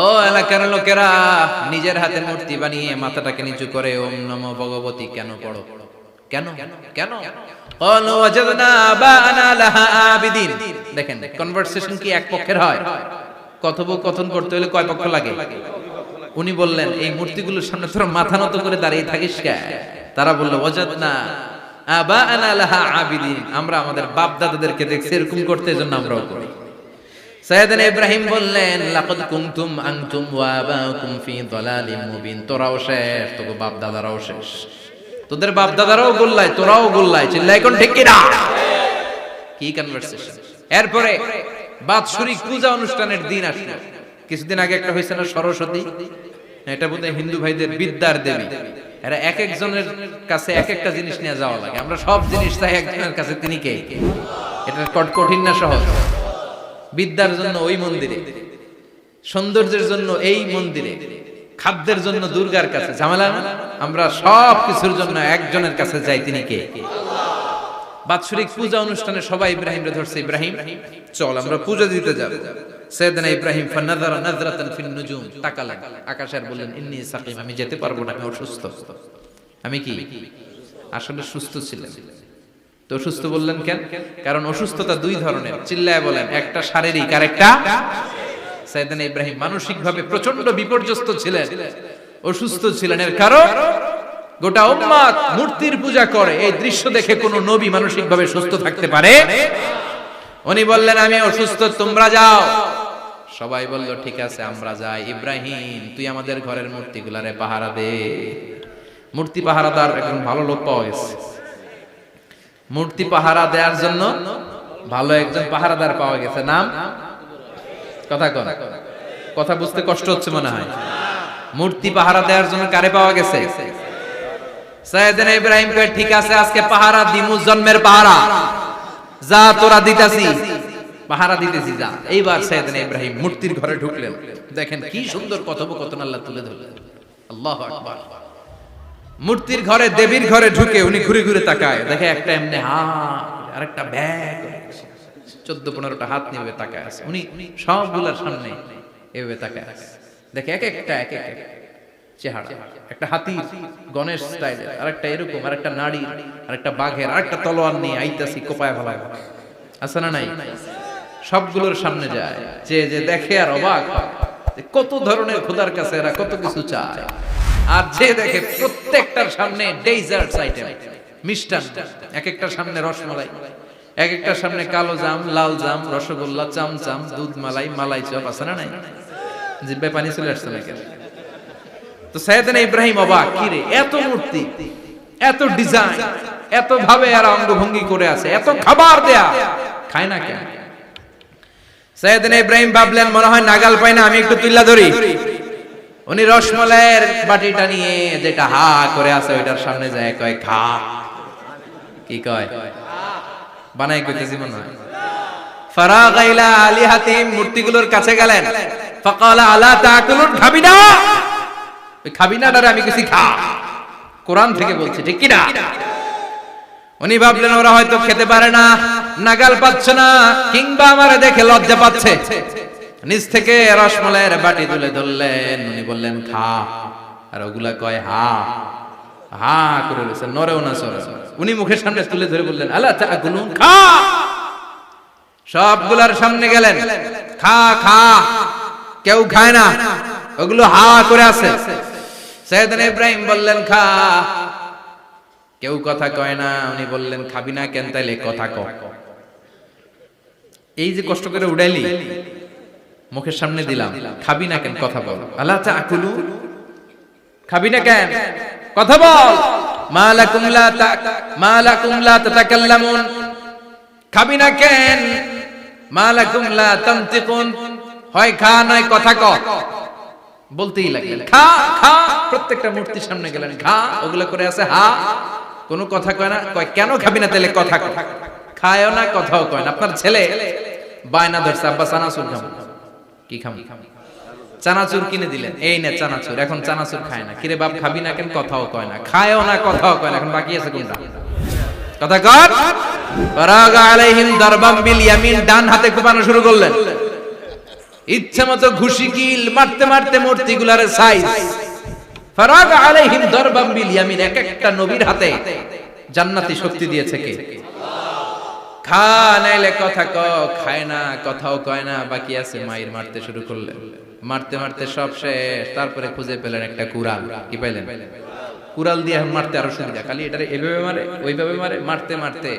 ও এলাকার লোকেরা, নিজের হাতে মূর্তি বানিয়ে মাথাটাকে নিচু করে ওম নমো ভগবতী কেন পড়ো? কেন কেন? ক্বালু ওয়াজাদনা আবানা লাহা আবিদিন। দেখেন কনভারসেশন কি এক পক্ষের হয়? কথোপকথন করতে হলে কয় পক্ষ লাগে? উনি বললেন এই মূর্তিগুলোর সামনে তোরা মাথা নত করে দাঁড়িয়ে থাকিস কেন? তারা বলল ওয়াজাদনা আবানা লাহা আবিদিন, আমরা আমাদের বাপ দাদাদেরকে দেখছি এরকম করতে, এজন্য আমরাও করি। সাইয়েদনা ইব্রাহিম বললেন লাকাদ কুনতুম আনতুম ওয়া আবাউকুম ফি দালালিম মুবিন। তোরাও শেষ, তোর বাপ দাদারাও শেষ, তোদের বাপ দাদারাও গোল্লায়, তোরাও গোল্লায়। চিল্লাই কোন ঠিক কিনা? কি কনভারসেশন! এরপরে বাৎসরিক পূজা অনুষ্ঠানের দিন আসলো। কিছুদিন আগে একটা হয়েছে না সরস্বতী, এটা বোধহয় হিন্দু ভাইদের বিদ্যার দেবী। এরা এক একজনের কাছে এক একটা জিনিস নিয়ে যাওয়া লাগে। আমরা সব জিনিস চাই একজনের কাছে, তিনি কে? এটা কঠিন না সহজ? বিদ্যার জন্য ওই মন্দিরে, সৌন্দর্যের জন্য এই মন্দিরে, খাদ্যের জন্য দুর্গার কাছে, ঝামেলা না? আমরা সব কিছুর জন্য একজনের কাছে যাই, তিনি কে? বাৎসরিক পূজা অনুষ্ঠানে সবাই ইব্রাহিমরে ধরছে, ইব্রাহিম চল আমরা পূজা দিতে যাব। সাইয়েদনা ইব্রাহিম ফানাযারা নাযরাতান ফিন নুজুম, তাকালেন আকাশে আর বললেন ইন্নী সাকিম, আমি যেতে পারবো না, আমি অসুস্থ। আমি কি আসলে সুস্থ ছিলেন? তো অসুস্থ বললেন কেন? কারণ অসুস্থতা দুই ধরনের, চিল্লায় বলেন। একটা শারীরিক আর একটা। সাইয়েদনা ইব্রাহিম মানসিকভাবে প্রচন্ড বিপর্যস্ত ছিলেন, অসুস্থ ছিলেন। এর কারণ গোটা উম্মত মূর্তির পূজা করে, এই দৃশ্য দেখে কোন নবী মানসিকভাবে সুস্থ থাকতে পারে? উনি বললেন আমি অসুস্থ, তোমরা যাও। সবাই বলল ঠিক আছে আমরা যাই। ইব্রাহিম তুই আমাদের ঘরের মূর্তিগুলারে পাহারা দে। মূর্তি পাহারাদার একজন ভালো লোক পাওয়া গেছে। মূর্তি পাহারা দেওয়ার জন্য ভালো একজন পাহারাদার পাওয়া গেছে। নাম? কথা বুঝতে কষ্ট হচ্ছে মনে হয়। মূর্তি পাহারা দেওয়ার জন্য কারে পাওয়া গেছে? সাইয়েদনা ইব্রাহিম কয় ঠিক আছে আজকে পাহারা দিমু, জন্মের পাহারা। যা তোরা দিতাছি, পাহারা দিতেছি যা। এইবার সাইয়েদনা ইব্রাহিম মূর্তির ঘরে ঢুকলেন। দেখেন কি সুন্দর কথোপকথন আল্লাহ তুলে ধরলেন। আল্লাহু আকবার। মূর্তির ঘরে, দেবীর ঘরে ঢুকে উনি ঘুরে ঘুরে তাকায়, দেখে একটা এমনি হাত আর একটা ব্যাগ, 14-15টা হাত নিয়ে তাকায় আছে। উনি সবগুলোর সামনে এভাবে তাকায় আছে, দেখে এক একটা চেহারা। একটা হাতি গণেশ স্টাইলের, আরেকটা এরকম, আরেকটা নারী, আরেকটা বাঘের, আরেকটা তলোয়ার নিয়ে আইতাছি কোপায় ফেলায়। আছে না নাই? সবগুলোর সামনে যায়, যে দেখে আর অবাক হয় কত ধরনের খোদার কাছে এরা কত কিছু চায়। আর যে দেখে প্রত্যেকটার সামনে ডেজার্টস আইটেম, মিষ্টান্ন, এক একটার সামনে রসমালাই, এক একটার সামনে কালো জাম, লাল জাম, রসগোল্লা, চামচাম, দুধ মালাই, মালাই চপ। আছে না নাই? জিব্বায় পানি চলে আসছে নাকি? তো সাইয়েদনা ইব্রাহিম অবাক, কি রে এত মূর্তি, এত ডিজাইন, এত ভাবে আর অঙ্গভঙ্গি করে আছে, এত খাবার দেয়া, খায় না কেন? সাইয়েদনা ইব্রাহিম ভাবলেন মনে হয় নাগাল পাই না, আমি একটু তুইলা ধরি। উনি রসমালাইয়ের বাটিটা নিয়ে যেটা হা করে আছে ওইটার সামনে যায়, কয় খা। কি কয়? বানাই কইতেছি মনে হয়। ফারাগা ইলা আলিহাতিম, মূর্তিগুলোর কাছে গেলেন। ফাকালা আলা তাকুলুন, খাবি না? ওই খাবি না ডারে আমি কিছু খা, কোরআন থেকে বলছে, ঠিক কি না? উনি ভাবলেন ওরা হয়তো খেতে পারে না, নাগাল পাচ্ছে না, কিংবা আমারে দেখে লজ্জা পাচ্ছে। নিজ থেকে রসমালাইয়ের বাটি তুলে ধরলেন। উনি বললেন খা, আর ওগুলা কয় হা হা করে রয়েছে, নরেও না সরে। উনি মুখের সামনে তুলে ধরে বললেন আলা তাকুলুন, খা। সবগুলার সামনে গেলেন, খা খা। কেউ খায় না, ওগুলো হা করে আছে। সাইয়েদনা ইব্রাহিম বললেন খা, কেউ কথা কয় না। উনি বললেন খাবি না কেন? তাইলে কথা ক। এই যে কষ্ট করে উড়াইলি, মুখের সামনে দিলাম, খাবি না কেন? কথা বল। আলা তাকুলু, খাবি না কেন? কথা বল। মা লাকুম লা তাতাকাল্লামুন, খাবি না কেন? মা লাকুম লা তানতিকুন, হয় খা নয় কথা ক। বলতেই লাগলেন খা খা। প্রত্যেকটা মূর্তির সামনে গেলেন, খা। ওগুলো করে আছে হা, কোনো কথা কয় না। কয় কেন খাবি না? তাহলে কথা ক। খায়ও না, কথাও কয় না। আপনার ছেলে বায়না ধরছে আব্বা চানাচুর খাবো। কি খাবি? চানাচুর কিনে দিলেন, এই নে চানাচুর। এখন চানাচুর খায় না। কিরে বাপ খাবি না কেন? কথাও কয় না, খায়ও না, কথাও কয় না। এখন বাকি আছে কোনটা? কথা কর। ফারাগা আলাইহিম দারবাম বিল ইয়ামিন, ডান হাতে কোপানো শুরু করলেন। ইচ্ছা মতো ঘুষি কিল মারতে মারতে মূর্তিগুলার সাইজ। ফারাগ আলাইহিম দরবাম বিল ইয়ামিন, এক একটা নবীর হাতে জান্নাতি শক্তি দিয়েছে কে? খা নাইলে কথা ক, খায় না, কথাও কয় না, বাকি আছে মাইর মারতে শুরু করলেন। মারতে মারতে সব শেষ, তারপরে খুঁজে পেলেন একটা কুড়াল। কি পাইলেন? কুড়াল দিয়ে মারতে আরো সুবিধা, খালি এটা এভাবে মারে ওইভাবে মারে, মারতে মারতে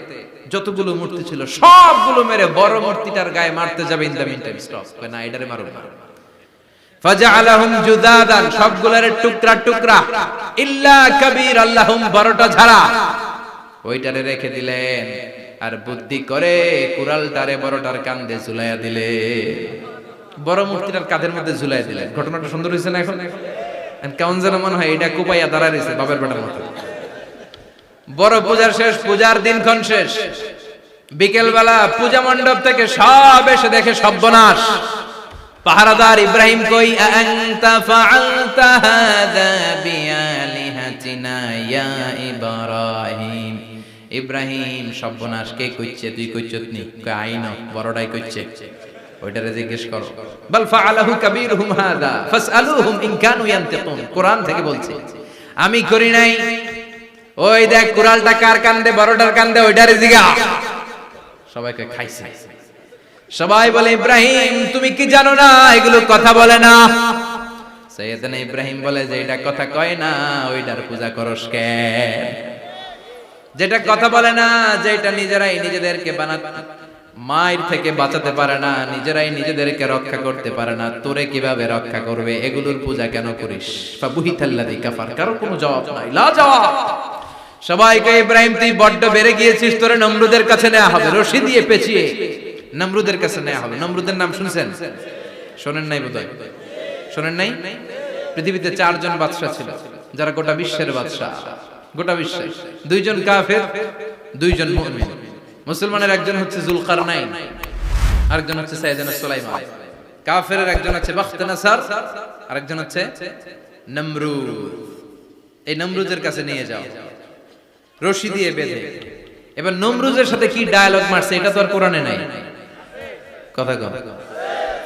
যতগুলো মূর্তি ছিল সবগুলো মেরে বড় মূর্তিটার গায়ে মারতে যাবে, in the meantime stop, না এটারে মারো না। ফাজআলাহুম জুদাদান, সবগুলোর টুকরা টুকরা, ইল্লা কাবীর আল্লাহুম, বড়টা ছাড়া ওইটারে রেখে দিলেন। আর বুদ্ধি করে কুড়ালটারে বড়টার কাঁধে ঝুলাইয়া দিলে, বড় মূর্তিটার কাঁধের মধ্যে ঝুলাইয়া দিলেন। ঘটনাটা সুন্দর হয়েছে না? এখন কেমন যেন মনে হয় এটা কুপাইয়া দাঁড়ায় রয়েছে বাবার বেটার মতো। বড় পূজার শেষ, পূজার দিনক্ষণ শেষ। বিকেল বেলা পূজা মণ্ডপ থেকে সব এসে দেখে সর্বনাশ। পাহারাদার ইব্রাহিম কই, আনতা ফাআলতা হাযা বিআলিহাতিনা ইয়া ইব্রাহিম। ইব্রাহিম, সর্বনাশ কে কইছে? তুই কইছত নি? কই আইন বড়টাই কইছে, ওইটারে জিজ্ঞেস করো। বাল ফাআলাহু কাবীরুহুম হাযা ফাসআলুহুম ইন কানু ইয়ানতিকুন। কোরআন থেকে বলছে, আমি করি নাই। ওই দেখ কুড়ালটা কার কান্দে? বড়টার কান্দে, ওইটারে জিগা। সবাইকে খাইছে। সবাই বলে, ইব্রাহিম তুমি কি জানো না এগুলো কথা বলে না? সাইয়েদনা ইব্রাহিম বলে যে এটা কথা কয় না, ওইটার পূজা করস কেন? যেটা কথা বলে না, যেটা নিজেরাই নিজেদেরকে মায়ের থেকে বাঁচাতে পারে না, নিজেরাই নিজেদেরকে রক্ষা করতে পারে না, তোরে কিভাবে রক্ষা করবে? এগুলোর পূজা কেন করিস? ফাবুহিতাল্লাযী কাফার, কারো কোনো জবাব নাই, লা জবাব। সবাইকে, ইব্রাহিম তুই বড্ড বেড়ে গিয়েছিস, তোরে নমরুদের কাছে নেওয়া হবে, রশি দিয়ে পেঁচিয়ে নমরুদের কাছে নেওয়া হবে। নমরুদের নাম শুনছেন? শোনেন নাই বোধহয়, শোনেন নাই? পৃথিবীতে 4 জন বাদশা ছিল, যারা গোটা বিশ্বের বাদশা। গোটা বিশ্বে 2 জন কাফের, 2 জন মুমিন। মুসলমানের একজন হচ্ছে যুলকারনাইন, আরেকজন হচ্ছে সাইয়েদনা সুলাইমান। কাফেরের একজন হচ্ছে বাখতানাসার, আরেকজন হচ্ছে নমরুদ। এই নমরুদের কাছে নিয়ে যাও, রশি দিয়ে বেঁধে। এবার নমরুদের সাথে কি ডায়ালগ মারছে এটা তো আর কোরআনে নাই। কথা কও,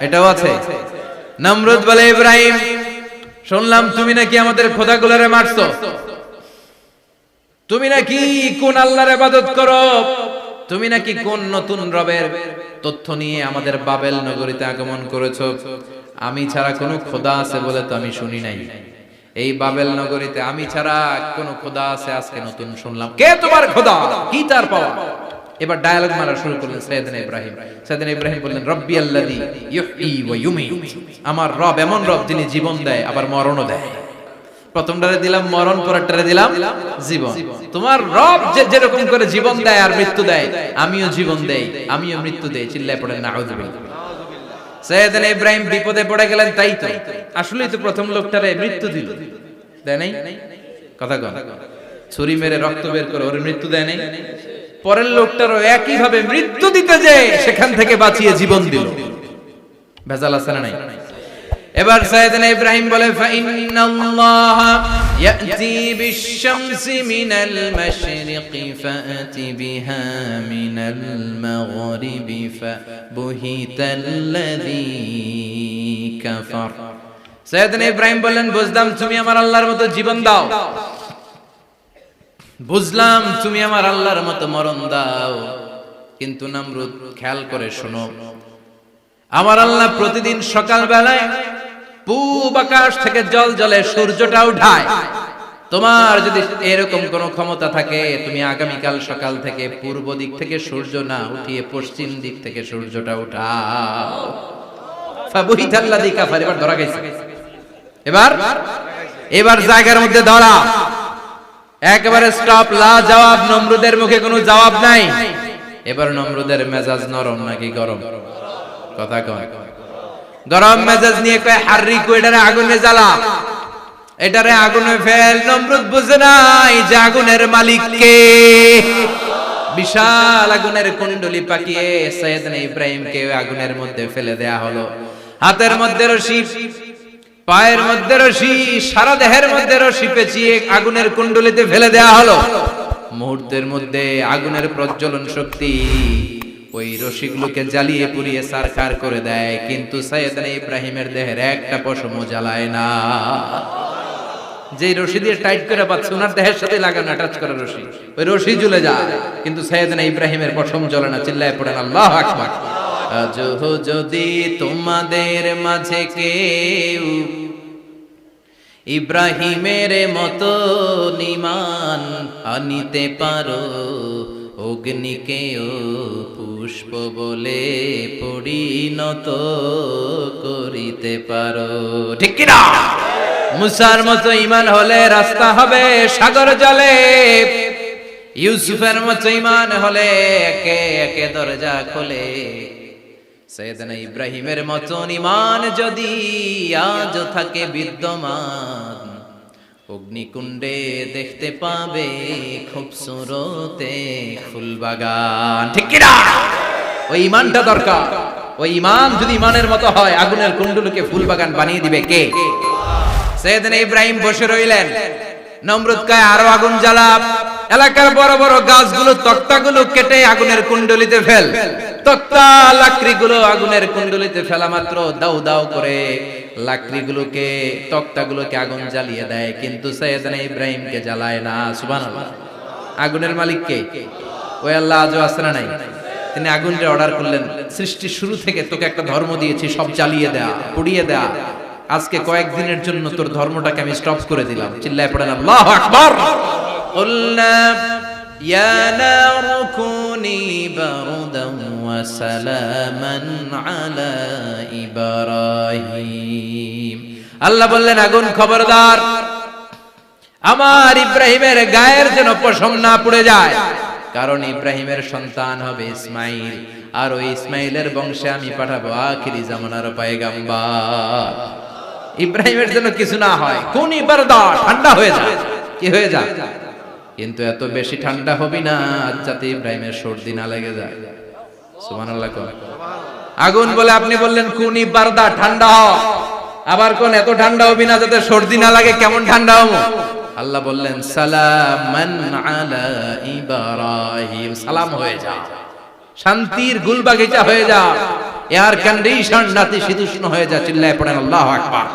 এটাও আছে। নমরুদ বলে, ইব্রাহিম শুনলাম তুমি নাকি আমাদের খোদাগুলোরে মারছো, তুমি নাকি কোন আল্লাহর ইবাদত করো, তুমি নাকি কোন নতুন রবের তথ্য নিয়ে আমাদের বাবেল নগরীতে আগমন করেছো। আমি ছাড়া কোনো খোদা আছে বলে তো আমি শুনি নাই। এই বাবেল নগরীতে আমি ছাড়া কোন খোদা আছে আজকে নতুন শুনলাম। কে তোমার খোদা? কি তার পাওয়া? এবার ডায়ালগ মারা শুরু করলেন সাইয়েদনা ইব্রাহিম। সাইয়েদনা ইব্রাহিম বললেন, রব্বি আল্লাযী ইউহয়ী ওয়া ইউমীত, আমার রব এমন রব যিনি জীবন দেয় আবার মরণও দেয়। প্রথমটারে দিলাম মরণ, পরেরটারে দিলাম জীবন। তোমার রব যেরকম করে জীবন দেয় আর মৃত্যু দেয়, আমিও জীবন দেই, আমিও মৃত্যু দেই। চিল্লায় পড়েন নাউযুবিল্লাহ। সাইয়েদনা ইব্রাহিম বিপদে পড়ে গেলেন। তাই তো, আসলেই তো প্রথম লোকটারে মৃত্যু দিল, দেয় নাই? কথা কন, ছুরি মেরে রক্ত বের করে ওর মৃত্যু দেয় নাই? পরের লোকটারও একই ভাবে মৃত্যু দিতে যে সেখান থেকে বাঁচিয়ে জীবন দিল। ভেজাল আছে না নাই? এবার সাইয়েদনা ইব্রাহিম বলে, ফাইন্নাল্লাহা ইয়াতি বিশ-শামসি মিনাল মাশরিকি ফাআতি বিহা মিনাল মাগরিবি ফাবুহিতাল্লাযী কাফার। সাইয়েদনা ইব্রাহিম বললেন, বুঝলাম তুমি আমার আল্লাহর মতো জীবন দাও, বুঝলাম তুমি আমার আল্লাহর মতো মরণ দাও, কিন্তু নমরুদ খেয়াল করে শোনো, আমার আল্লাহ প্রতিদিন সকাল বেলায় পূব আকাশ থেকে জল জলে সূর্যটা উঠায়। তোমার যদি এরকম কোন ক্ষমতা থাকে, তুমি আগামীকাল সকাল থেকে পূর্ব দিক থেকে সূর্য না উঠিয়ে পশ্চিম দিক থেকে সূর্যটা উঠাও। ফাবুহিতাল্লাযী কাফার। এবার ধরা গেছে, এবার জায়গার মধ্যে ধরা, একেবারে স্টপ, লা জবাব। নমরুদের মুখে কোনো জবাব নাই। এবার নমরুদের মেজাজ নরম নাকি গরম? কথা কয়, গরম মেজাজ নিয়ে কয়, হাররিকু, এটারে আগুনে জ্বালা, এটারে আগুনে ফেল। নমরুদ বুঝে নাই যে আগুনের মালিক কে। বিশাল আগুনের কুণ্ডলি পাকিয়ে সাইয়েদনা ইব্রাহিমকে আগুনের মধ্যে ফেলে দেয়া হলো। হাতের মধ্যে রশি, পায়ের মধ্যে রশি, সারা দেহের মধ্যে রশি পেঁচিয়ে আগুনের কুণ্ডলিতে ফেলে দেয়া হলো। মুহূর্তের মধ্যে আগুনের প্রজ্বলন শক্তি ওই রশিগুলোকে জ্বালিয়ে পুড়িয়ে সারখার করে দেয়, কিন্তু সাইয়েদনা ইব্রাহিমের দেহের একটা পশমও জ্বালায় না। যে রশি দিয়ে টাইট করে বাঁধছে ওনার দেহের সাথে লাগানো টাচ করা রশি, ওই রশি জ্বলে যায়, কিন্তু সাইয়েদনা ইব্রাহিমের পশম জ্বলে না। চিল্লায় পড়েন আল্লাহু আকবার। আজ যদি তোমাদের মাঝে কেউ ইব্রাহিমের মতো ঈমান আনিতে পারো, অগ্নিকেও পুষ্প বলে পরিণত করিতে পারো, ঠিক কি না? মুসার মতো ঈমান হলে রাস্তা হবে সাগর জলে, ইউসুফের মতো ঈমান হলে একে একে দরজা খোলে। সাইয়েদনা ইব্রাহিমের মতো ঈমান যদি আজ থাকে বিদ্যমান, অগ্নিকুণ্ডে দেখতে পাবে খুবসুরতে ফুলবাগান, ঠিক কি না? ওই ঈমানটা দরকার। ওই ঈমান যদি ঈমানের মতো হয়, আগুনের কুণ্ডুলকে ফুলবাগান বানিয়ে দিবে কে? সাইয়েদনা ইব্রাহিম বসে রইলেন, নমরুদ কয় আরো আগুন জ্বালা, এলাকার বড় বড় গাছগুলো তক্তাগুলো কেটে আগুনের কুণ্ডলিতে ফেল। তক্তা লাকড়িগুলো আগুনের কুণ্ডলিতে ফেলা মাত্র দাউ দাউ করে লাকড়িগুলোকে তক্তাগুলোকে আগুন জ্বালিয়ে দেয়, কিন্তু সাইয়েদনা ইব্রাহিমকে জ্বালায় না। সুবহানাল্লাহ। আগুনের মালিক কে? ওই আল্লাহ আজও আছে না নাই? তিনি আগুনকে অর্ডার করলেন, সৃষ্টির শুরু থেকে তোকে একটা ধর্ম দিয়েছি, সব জ্বালিয়ে দেয়া, পুড়িয়ে দেয়া, আজকে কয়েকদিনের জন্য তোর ধর্মটাকে আমি স্টপ করে দিলাম। চিল্লায় পড়েন আল্লাহু আকবার। কুলনা ইয়া নারু কুনি বারদান ওয়া সালামান আলা ইব্রাহিম। আল্লাহ বললেন আগুন খবরদার, আমার ইব্রাহিমের গায়ের যেন পশম না পুড়ে যায়, কারণ ইব্রাহিমের সন্তান হবে ইসমাইল, আর ওই ইসমাইলের বংশে আমি পাঠাবো আখিরি জামানার পয়গাম্বর। ইব্রাহিমের জন্য কিছু না হয়, কোন ইবারদা ঠান্ডা হয়ে যায়, কি হয়ে যায়, কিন্তু এত বেশি ঠান্ডা হবি না যাতে ইব্রাহিমের সর্দি না লেগে যায়। সুবহানাল্লাহ। আগুন বলে আপনি বললেন কোন ইবারদা ঠান্ডা হ, আবার কোন এত ঠান্ডা হবি না যাতে সর্দি না লাগে, কেমন ঠান্ডা হবো? আল্লাহ বললেন সালামান আলা ইব্রাহিম, সালাম হয়ে যা, শান্তির গুলবাগিচা হয়ে যা, এয়ার কন্ডিশন নাতিশীতোষ্ণ হয়ে যা। চিল্লায় পড়েন আল্লাহু আকবার।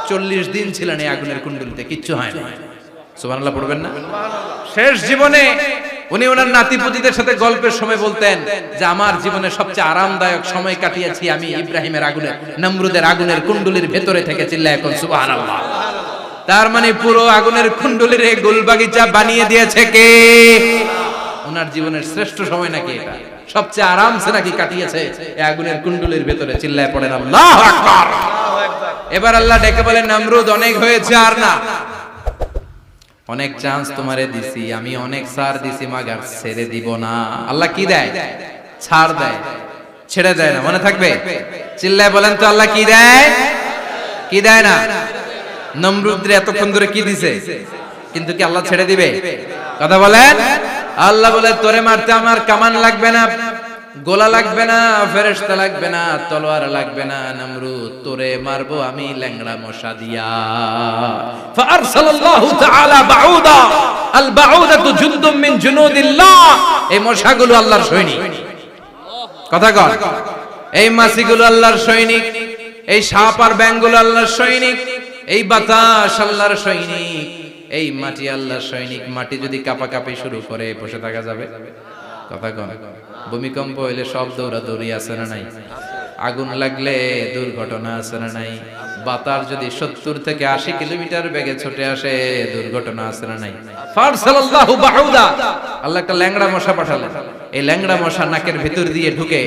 40 দিন ছিলেন এই আগুনের কুণ্ডলিতে, কিচ্ছু হয় না। সুবহানাল্লাহ পড়বেন না? শেষ জীবনে উনি ওনার নাতিপুতিদের সাথে গল্পের সময় বলতেন যে আমার জীবনে সবচেয়ে আরামদায়ক সময় কাটিয়েছি আমি ইব্রাহিমের আগুনের, নমরুদের আগুনের কুণ্ডলির ভেতরে থেকে। চিল্লায় এখন সুবহানাল্লাহ। তার মানে পুরো আগুনের কুণ্ডলির এই গুলবাগিচা বানিয়ে দিয়েছে কে? ওনার জীবনের শ্রেষ্ঠ সময় নাকি এটা, সবচেয়ে আরামসে নাকি কাটিয়েছে এই আগুনের কুণ্ডলির ভেতরে। চিল্লায় পড়েন আল্লাহু আকবার। এবার আল্লাহ ডেকে বলেন নমরুদ অনেক হয়েছে, আর না, অনেক চান্স তোমারে দিছি আমি, অনেক ছাড় দিছি, মাগার ছেড়ে দিব না। আল্লাহ কি দেয়? ছাড় দেয়, ছেড়ে দেয় না। মনে থাকবে? চিল্লায় বলেন তো আল্লাহ কি দেয়? কি দেয় না? নমরুদরে এতক্ষণ ধরে কি দিছে, কিন্তু কি আল্লাহ ছেড়ে দিবে? কথা বলেন। আল্লাহ বলে তোরে মারতে আমার কামান লাগবে না, গোলা লাগবে না, ফেরেশতা লাগবে না, তলোয়ার লাগবে না, নমরুদ তোরে মারবো আমি ল্যাংড়া মশা দিয়া। ফাআরসালাল্লাহু তাআলা বাউদা, আল বাউদাতু জুনদুম মিন জুনুদিল্লাহ। এই মশাগুলো আল্লাহর সৈনিক। কথা কর, এই মাছিগুলো আল্লাহর সৈনিক, এই সাপ আর ব্যাঙগুলো আল্লাহর সৈনিক, এই বাতাস আল্লাহর সৈনিক, এই মাটি আল্লাহর সৈনিক। মাটি যদি কাঁপাকাঁপি শুরু করে বসে থাকা যাবে? কথা কন। ভূমিকম্প হইলে সব দৌড়াদৌড়ি আছে না নাই? আগুন লাগলে দুর্ঘটনা আছে না নাই? বাতাস যদি 70 থেকে 80 কিলোমিটার বেগে ছুটে আসে দুর্ঘটনা আছে না নাই? ফারসালাল্লাহু বাউদা, আল্লাহ একটা ল্যাংড়া মশা পাঠালেন। এই ল্যাংড়া মশা নাকের ভিতর দিয়ে ঢুকে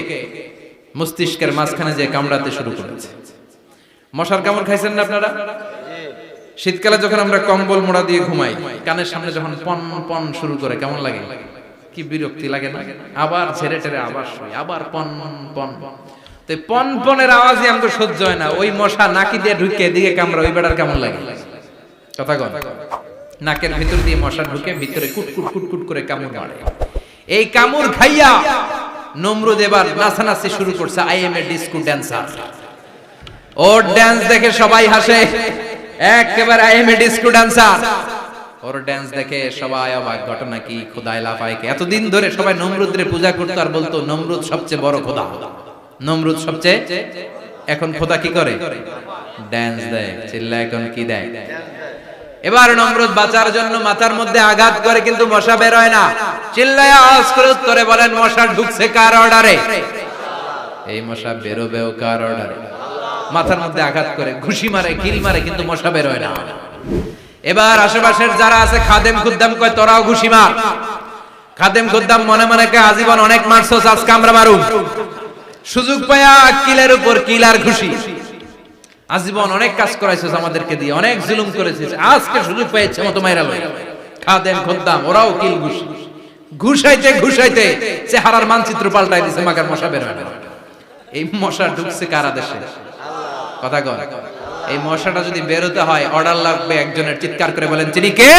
মস্তিষ্কের মাঝখানে যে কামড়াতে শুরু করেছে। মশার কামড় খাইছেন না আপনারা? শীতকালে যখন আমরা কম্বল মোড়া দিয়ে ঘুমাই, কানের সামনে যখন পন পন শুরু করে কেমন লাগে? কি বিরক্তি লাগে না? আবার ছেড়ে টেরে আবার শুই, আবার পন পন। তো পন পনের আওয়াজই আমাকে সহ্য হয় না। ওই মশা নাকি দিয়ে ঢুকে এদিকে কামড়া, ওই বেড়ার কেমন লাগে? কথা কন। নাকের ভিতর দিয়ে মশা ঢুকে ভিতরে কুটকুট কুটকুট করে কামড় মারে। এই কামড় খাইয়া নমরুদ এবার নাচানাচি শুরু করছে। I M A disco dancer. Or dance দেখে সবাই হাসে, একেবারে I M A disco dancer. Or dance দেখে সবাই অবাক, ঘটনা কি? খোদায় লাফায় কে? এতদিন ধরে সবাই নমরুদের পূজা করতো আর বলতো নমরুদ সবচেয়ে বড় খোদা, নমরুদ সবচেয়ে। এখন খোদা কি করে? ড্যান্স দেয়। চিল্লা এখন কি দেয়? এবার নমরুদ বাঁচার জন্য মাথার মধ্যে আঘাত করে, কিন্তু মশা বের হয় না। চিল্লায় আওয়াজ করে উত্তরে বলেন, মশা ঢুকছে কার অর্ডারে? এই মশা বেরোবেও কার অর্ডারে? মাথার মধ্যে আঘাত করে ঘুষি মারে, কিল মারে, কিন্তু মশা বের হয় না। এবার আশেপাশের যারা আছে খাদেম খুদ্দাম কয়, তোরাও ঘুষি মার। খাদেম খুদ্দাম মনে মনে কয়, আজীবন অনেক মারছস, আজকে আমরা মারুম। সুযোগ পায়া কিলের উপর কিল আর ঘুষি। আজীবন অনেক কাজ করাইছিস আমাদেরকে দিয়ে, অনেক জুলুম করেছিস, আজকে সুযোগ পেয়েছে মতো মাইরা লই। খাদেম খুদ্দাম ওরাও কিল ঘুষি। ঘুষাইতে ঘুষাইতে চেহারার মানচিত্র পাল্টাই দিছে, মাগার মশা বের হয় না। এই মশা ঢুকছে কারা দেশে? কথা কর। এই মশাটা যদি বেরোতে হয়, অর্ডার লাগবে একজনের। চিৎকার করে বলেন, তিনি কে?